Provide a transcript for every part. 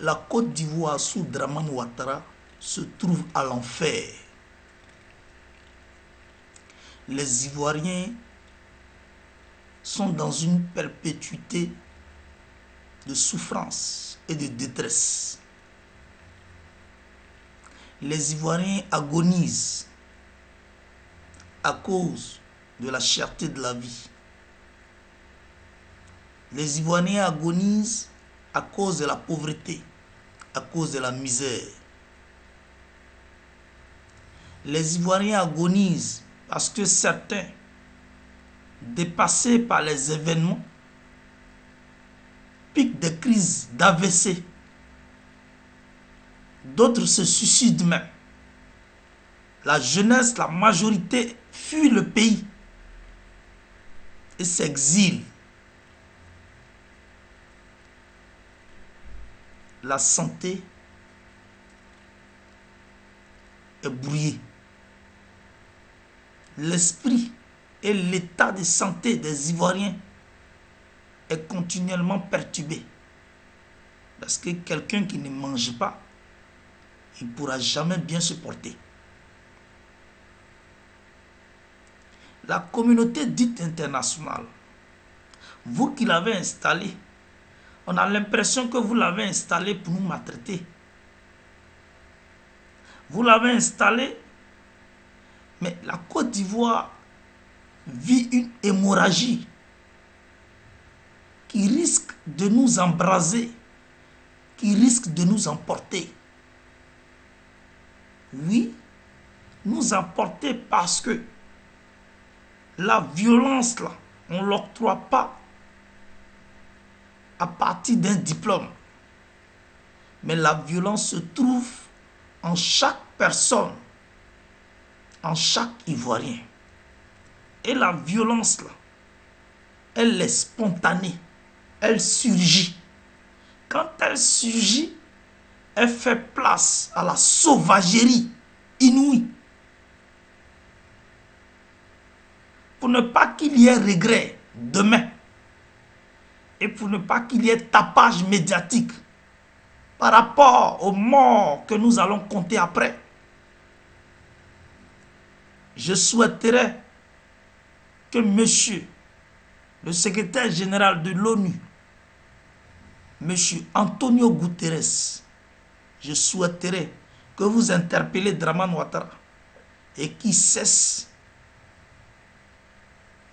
la Côte d'Ivoire sous Dramane Ouattara se trouve à l'enfer. Les Ivoiriens sont dans une perpétuité de souffrance et de détresse. Les Ivoiriens agonisent à cause de la cherté de la vie. Les Ivoiriens agonisent à cause de la pauvreté, à cause de la misère. Les Ivoiriens agonisent parce que certains, dépassés par les événements, piquent des crises d'AVC. D'autres se suicident même. La jeunesse, la majorité, fuit le pays et s'exile. La santé est brouillée. L'esprit et l'état de santé des Ivoiriens est continuellement perturbé. Parce que quelqu'un qui ne mange pas, il ne pourra jamais bien se porter. La communauté dite internationale, vous qui l'avez installée, on a l'impression que vous l'avez installée pour nous maltraiter. Vous l'avez installée, mais la Côte d'Ivoire vit une hémorragie qui risque de nous embraser, qui risque de nous emporter. Oui, nous emporter parce que la violence, là, on ne l'octroie pas à partir d'un diplôme. Mais la violence se trouve en chaque personne, en chaque Ivoirien. Et la violence, là, elle est spontanée, elle surgit. Quand elle surgit, elle fait place à la sauvagerie inouïe. Pour ne pas qu'il y ait regret demain et pour ne pas qu'il y ait tapage médiatique par rapport aux morts que nous allons compter après, je souhaiterais que monsieur le secrétaire général de l'ONU, monsieur Antonio Guterres, je souhaiterais que vous interpellez Dramane Ouattara et qu'il cesse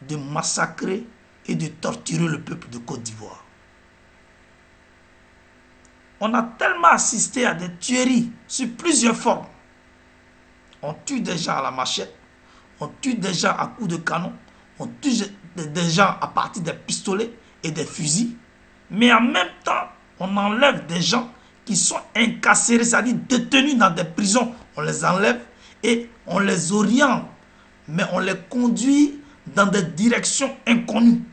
de massacrer et de torturer le peuple de Côte d'Ivoire. On a tellement assisté à des tueries sur plusieurs formes. On tue des gens à la machette, on tue des gens à coups de canon, on tue des gens à partir des pistolets et des fusils, mais en même temps, on enlève des gens qui sont incarcérés, c'est-à-dire détenus dans des prisons. On les enlève et on les oriente, mais on les conduit dans des directions inconnues.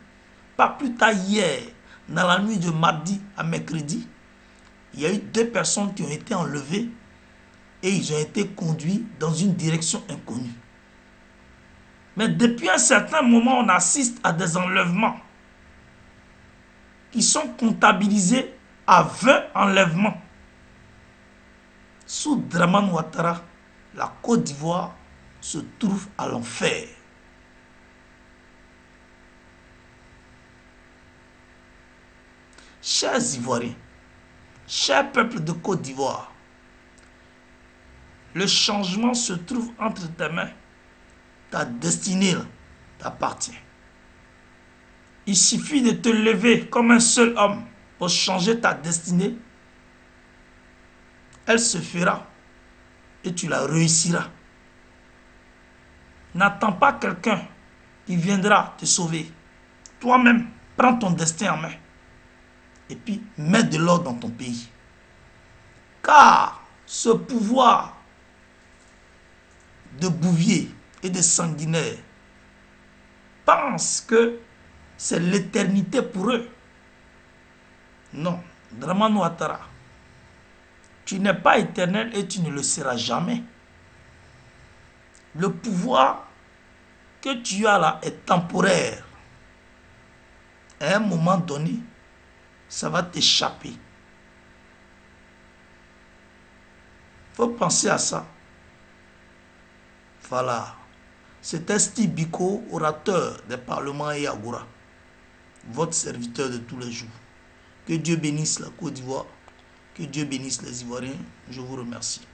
Pas plus tard hier, dans la nuit de mardi à mercredi, il y a eu 2 personnes qui ont été enlevées et ils ont été conduits dans une direction inconnue. Mais depuis un certain moment, on assiste à des enlèvements qui sont comptabilisés à 20 enlèvements. Sous Dramane Ouattara, la Côte d'Ivoire se trouve à l'enfer. Chers Ivoiriens, chers peuples de Côte d'Ivoire, le changement se trouve entre tes mains. Ta destinée t'appartient. Il suffit de te lever comme un seul homme pour changer ta destinée. Elle se fera et tu la réussiras. N'attends pas quelqu'un qui viendra te sauver. Toi-même, prends ton destin en main. Et puis, mets de l'ordre dans ton pays. Car ce pouvoir de bouvier et de sanguinaire pense que c'est l'éternité pour eux. Non, Dramane Ouattara, tu n'es pas éternel et tu ne le seras jamais. Le pouvoir que tu as là est temporaire. À un moment donné, ça va t'échapper. faut penser à ça. Voilà. C'était Steve Biko, orateur des parlements et Agora. Votre serviteur de tous les jours. Que Dieu bénisse la Côte d'Ivoire. Que Dieu bénisse les Ivoiriens. Je vous remercie.